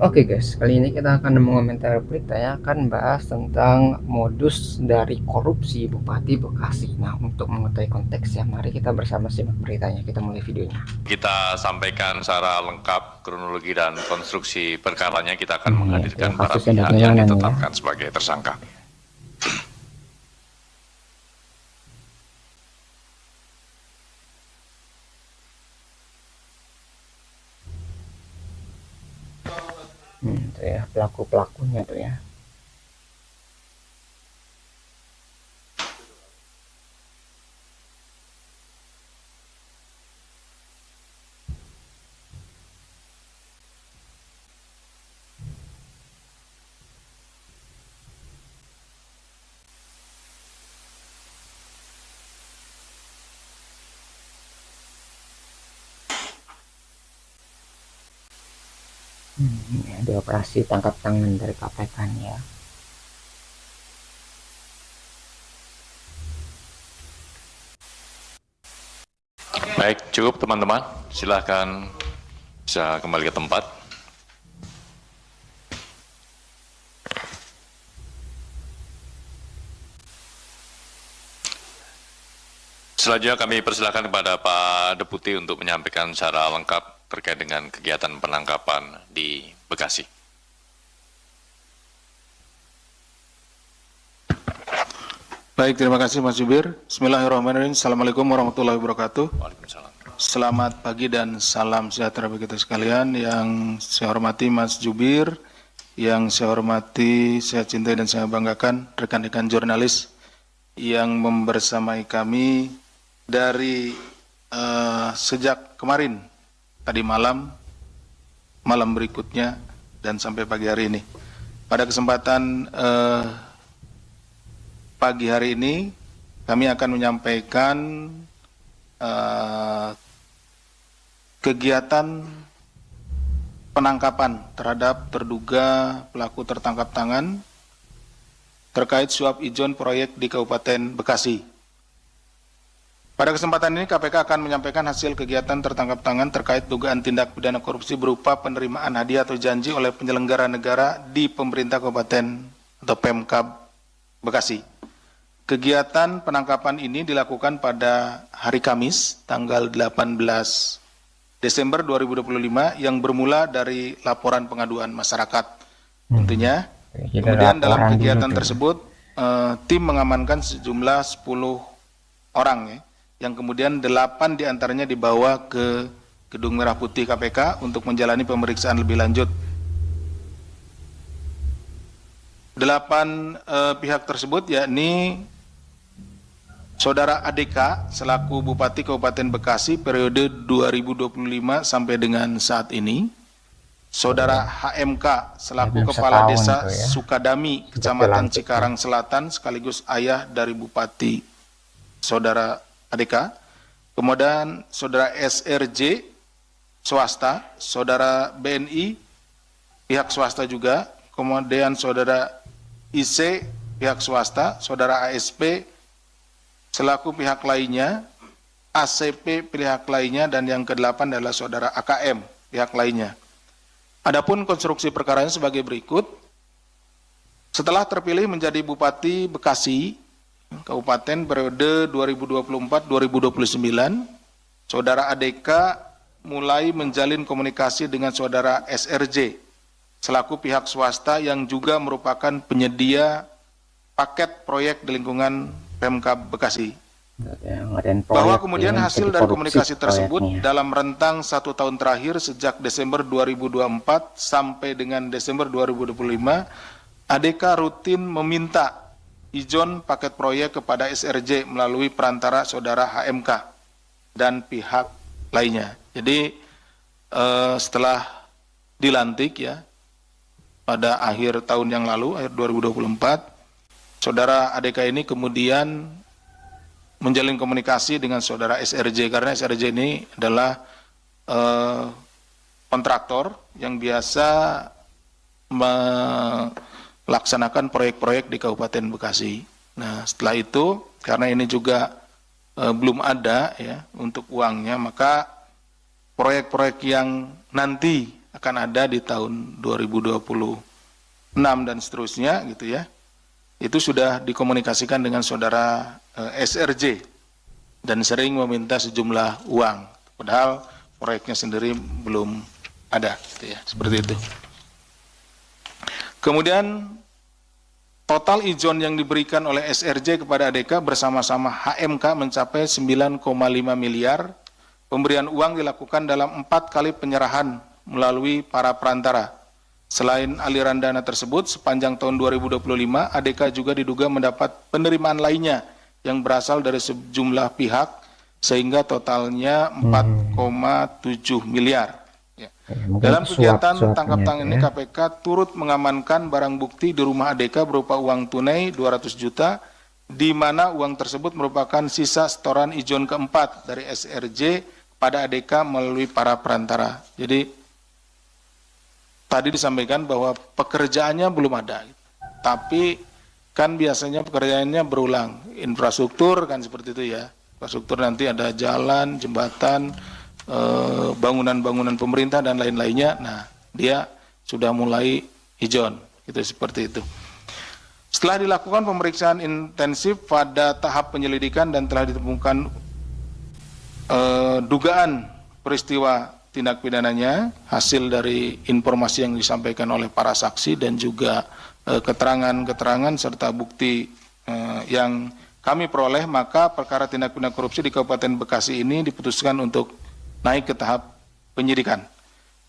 Oke guys, kali ini kita akan mengomentari berita ya, akan bahas tentang modus dari korupsi Bupati Bekasi. Nah, untuk mengetahui konteksnya, mari kita bersama simak beritanya. Kita mulai videonya. Kita sampaikan secara lengkap kronologi dan konstruksi perkaranya. Kita akan Ya, menghadirkan para kasusnya pihak yang bagaimana nih ya? ditetapkan sebagai tersangka. Tuh ya, pelaku-pelakunya tuh ya. Ini ada operasi tangkap tangan dari KPK nih ya. Baik, cukup teman-teman. Silahkan bisa kembali ke tempat. Selanjutnya kami persilahkan kepada Pak Deputi untuk menyampaikan secara lengkap terkait dengan kegiatan penangkapan di Bekasi. Baik, terima kasih Mas Jubir. Bismillahirrahmanirrahim. Assalamualaikum warahmatullahi wabarakatuh. Waalaikumsalam. Selamat pagi dan salam sejahtera bagi kita sekalian. Yang saya hormati Mas Jubir, yang saya hormati, saya cintai dan saya banggakan rekan-rekan jurnalis yang membersamai kami dari sejak kemarin, tadi malam berikutnya, dan sampai pagi hari ini. Pada kesempatan pagi hari ini kami akan menyampaikan kegiatan penangkapan terhadap terduga pelaku tertangkap tangan terkait suap ijon proyek di Kabupaten Bekasi. Pada kesempatan ini KPK akan menyampaikan hasil kegiatan tertangkap tangan terkait dugaan tindak pidana korupsi berupa penerimaan hadiah atau janji oleh penyelenggara negara di pemerintah Kabupaten atau Pemkab Bekasi. Kegiatan penangkapan ini dilakukan pada hari Kamis, tanggal 18 Desember 2025 yang bermula dari laporan pengaduan masyarakat. Tentunya, kemudian dalam kegiatan tersebut, tim mengamankan sejumlah 10 orang ya, yang kemudian 8 diantaranya dibawa ke Gedung Merah Putih KPK untuk menjalani pemeriksaan lebih lanjut. 8 pihak tersebut yakni Saudara ADK selaku Bupati Kabupaten Bekasi periode 2025 sampai dengan saat ini, Saudara HMK selaku Kepala Desa Sukadami, Kecamatan Cikarang Selatan sekaligus ayah dari Bupati Saudara ADK, kemudian Saudara SRJ swasta, Saudara BNI pihak swasta juga, kemudian Saudara IC pihak swasta, Saudara ASP selaku pihak lainnya, ACP pihak lainnya, dan yang ke-8 adalah Saudara AKM pihak lainnya. Adapun konstruksi perkaranya sebagai berikut. Setelah terpilih menjadi Bupati Bekasi Kabupaten periode 2024-2029, Saudara ADK mulai menjalin komunikasi dengan Saudara SRJ selaku pihak swasta yang juga merupakan penyedia paket proyek di lingkungan Pemkab Bekasi. Bahwa kemudian hasil dari komunikasi tersebut dalam rentang 1 tahun terakhir sejak Desember 2024 sampai dengan Desember 2025, ADK rutin meminta ijon paket proyek kepada SRJ melalui perantara Saudara HMK dan pihak lainnya. Jadi setelah dilantik ya pada akhir tahun yang lalu, akhir 2024, Saudara ADK ini kemudian menjalin komunikasi dengan Saudara SRJ karena SRJ ini adalah kontraktor yang biasa melaksanakan proyek-proyek di Kabupaten Bekasi. Nah, setelah itu karena ini juga belum ada ya untuk uangnya, maka proyek-proyek yang nanti akan ada di tahun 2026 dan seterusnya gitu ya. Itu sudah dikomunikasikan dengan saudara SRJ dan sering meminta sejumlah uang. Padahal proyeknya sendiri belum ada, gitu ya, seperti itu. Kemudian total ijon yang diberikan oleh SRJ kepada ADK bersama-sama HMK mencapai 9,5 miliar. Pemberian uang dilakukan dalam 4 kali penyerahan melalui para perantara. Selain aliran dana tersebut, sepanjang tahun 2025, ADK juga diduga mendapat penerimaan lainnya yang berasal dari sejumlah pihak, sehingga totalnya 4,7 miliar. Ya. Dalam kegiatan tangkap tangan ini, KPK turut mengamankan barang bukti di rumah ADK berupa uang tunai 200 juta, di mana uang tersebut merupakan sisa setoran ijon keempat dari SRJ pada ADK melalui para perantara. Jadi tadi disampaikan bahwa pekerjaannya belum ada, tapi kan biasanya pekerjaannya berulang. Infrastruktur kan seperti itu ya. Infrastruktur nanti ada jalan, jembatan, bangunan-bangunan pemerintah dan lain-lainnya. Nah, dia sudah mulai ijon, gitu seperti itu. Setelah dilakukan pemeriksaan intensif pada tahap penyelidikan dan telah ditemukan dugaan peristiwa tindak pidananya, hasil dari informasi yang disampaikan oleh para saksi dan juga keterangan-keterangan serta bukti yang kami peroleh, maka perkara tindak pidana korupsi di Kabupaten Bekasi ini diputuskan untuk naik ke tahap penyidikan.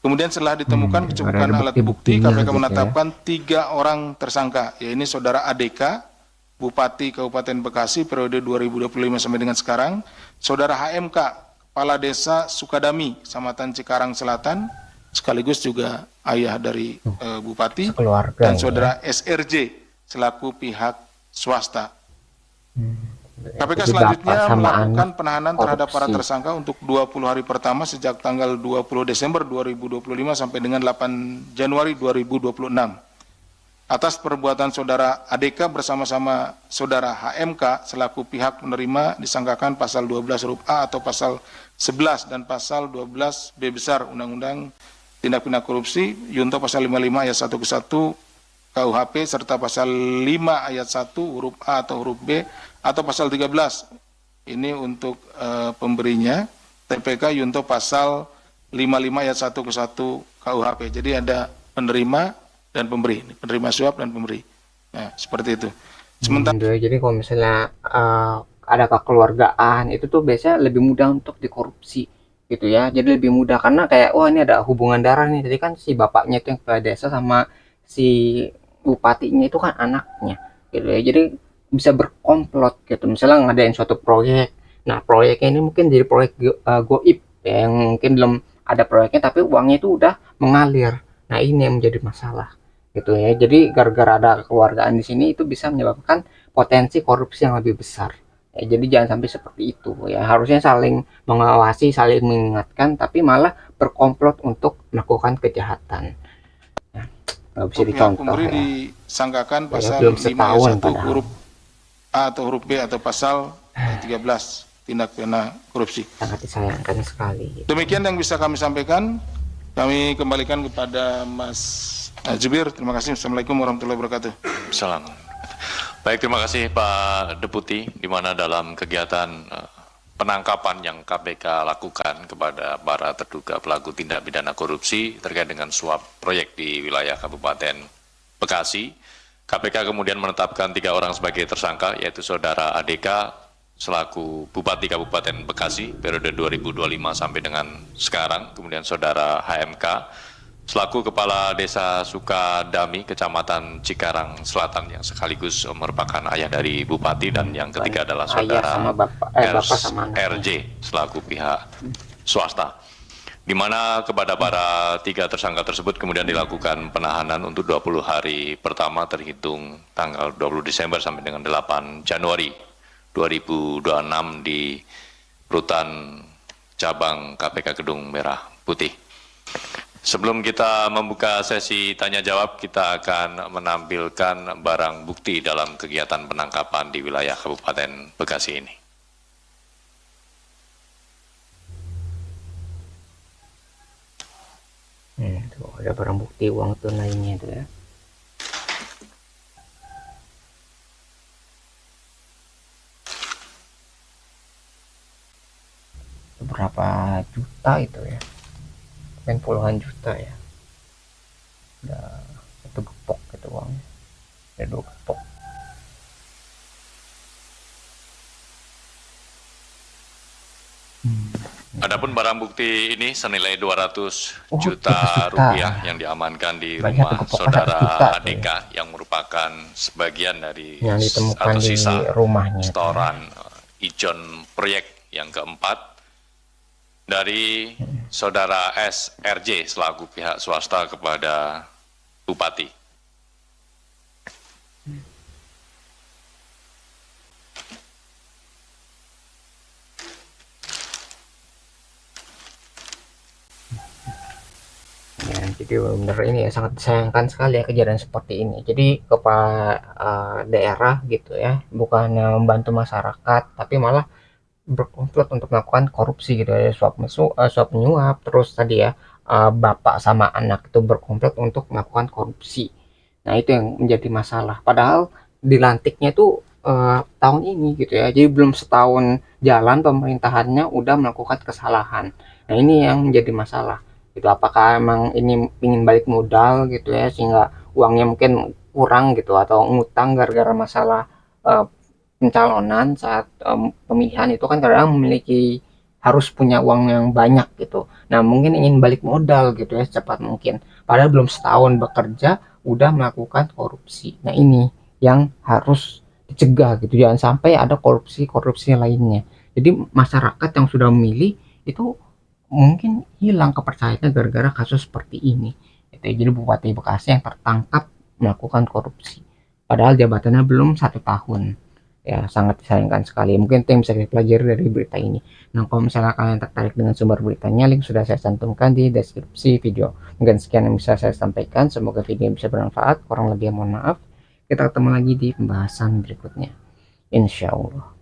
Kemudian setelah ditemukan kecukupan alat bukti, KPK menetapkan 3 orang tersangka, yaitu saudara ADK, Bupati Kabupaten Bekasi periode 2025 sampai dengan sekarang, saudara HMK, Kepala Desa Sukadami, Kecamatan Cikarang Selatan, sekaligus juga ayah dari Bupati, dan saudara SRJ selaku pihak swasta. KPK selanjutnya melakukan penahanan terhadap para tersangka untuk 20 hari pertama sejak tanggal 20 Desember 2025 sampai dengan 8 Januari 2026. Atas perbuatan saudara ADK bersama-sama saudara HMK selaku pihak menerima disangkakan pasal 12 huruf A atau pasal 11 dan pasal 12 B besar Undang-Undang Tindak Pidana Korupsi, Yunto pasal 55 ayat 1 ke 1 KUHP serta pasal 5 ayat 1 huruf A atau huruf B atau pasal 13. Ini untuk pemberinya, TPK Yunto pasal 55 ayat 1 ke 1 KUHP. Jadi ada penerima dan pemberi, penerima suap dan pemberi. Nah, seperti itu. Sementara jadi kalau misalnya ada kekeluargaan itu tuh biasanya lebih mudah untuk dikorupsi gitu ya. Jadi lebih mudah karena kayak wah ini ada hubungan darah nih. Jadi kan si bapaknya itu yang kepala desa sama si bupatinya itu kan anaknya gitu ya. Jadi bisa berkomplot gitu. Misalnya ngadain suatu proyek. Nah, proyeknya ini mungkin jadi proyek goib ya, yang mungkin belum ada proyeknya tapi uangnya itu udah mengalir. Nah, ini yang menjadi masalah gitu ya. Jadi gara-gara ada kekeluargaan di sini itu bisa menyebabkan potensi korupsi yang lebih besar. Ya, jadi jangan sampai seperti itu ya. Harusnya saling mengawasi, saling mengingatkan, tapi malah berkomplot untuk melakukan kejahatan. Nggak bisa dicontoh pemberi ya. Disangkakan Ya, pasal belum 5 ayat setahun 1 padahal. huruf A atau huruf B atau pasal 13 tindak pidana korupsi. Sangat disayangkan sekali. Demikian yang bisa kami sampaikan. Kami kembalikan kepada Mas Jubir. Terima kasih. Assalamualaikum warahmatullahi wabarakatuh. Salam. Baik, terima kasih Pak Deputi, di mana dalam kegiatan penangkapan yang KPK lakukan kepada para terduga pelaku tindak pidana korupsi terkait dengan suap proyek di wilayah Kabupaten Bekasi, KPK kemudian menetapkan 3 orang sebagai tersangka, yaitu saudara ADK selaku Bupati Kabupaten Bekasi periode 2025 sampai dengan sekarang, kemudian saudara HMK selaku Kepala Desa Sukadami, Kecamatan Cikarang Selatan, yang sekaligus merupakan ayah dari Bupati, dan yang ketiga adalah saudara RJ selaku pihak swasta. Di mana kepada para 3 tersangka tersebut kemudian dilakukan penahanan untuk 20 hari pertama terhitung tanggal 20 Desember sampai dengan 8 Januari 2026 di Rutan Cabang KPK Gedung Merah Putih. Sebelum kita membuka sesi tanya jawab, kita akan menampilkan barang bukti dalam kegiatan penangkapan di wilayah Kabupaten Bekasi ini. ada barang bukti uang tunainya itu ya. Berapa juta itu ya, mungkin puluhan juta ya. Udah satu gepok itu uangnya, ada 2 gepok. Adapun barang bukti ini senilai 200 Oh, juta 200 juta. rupiah yang diamankan di Banyak rumah tuh, gepoknya 100 juta saudara tuh ya. ADK yang merupakan sebagian dari Yang ditemukan atau di sisa rumahnya tuh ya. setoran ijon proyek yang keempat dari saudara SRJ selaku pihak swasta kepada Bupati. Ya, jadi benar ini ya, sangat disayangkan sekali ya kejadian seperti ini. Jadi kepala daerah gitu ya, bukannya membantu masyarakat, tapi malah berkomplot untuk melakukan korupsi gitu ya, suap menyuap. Terus tadi ya, bapak sama anak itu berkomplot untuk melakukan korupsi. Nah, itu yang menjadi masalah. Padahal dilantiknya itu tahun ini gitu ya. Jadi belum setahun jalan pemerintahannya udah melakukan kesalahan. Nah, ini yang menjadi masalah. Gitu. Apakah emang ini ingin balik modal gitu ya, sehingga uangnya mungkin kurang gitu, atau ngutang gara-gara masalah eh, pencalonan saat pemilihan itu kan kadang memiliki harus punya uang yang banyak gitu. Nah, mungkin ingin balik modal gitu ya secepat mungkin. Padahal belum setahun bekerja udah melakukan korupsi. Nah, ini yang harus dicegah gitu. Jangan sampai ada korupsi-korupsi lainnya. Jadi masyarakat yang sudah memilih itu mungkin hilang kepercayaannya gara-gara kasus seperti ini. Itu ya, jadi Bupati Bekasi yang tertangkap melakukan korupsi. Padahal jabatannya belum 1 tahun. Ya, sangat disayangkan sekali. Mungkin itu yang bisa kita pelajari dari berita ini. Nah, kalau misalnya kalian tertarik dengan sumber beritanya, link sudah saya cantumkan di deskripsi video. Mungkin sekian yang bisa saya sampaikan. Semoga video bisa bermanfaat. Kurang lebih mohon maaf. Kita ketemu lagi di pembahasan berikutnya. Insya Allah.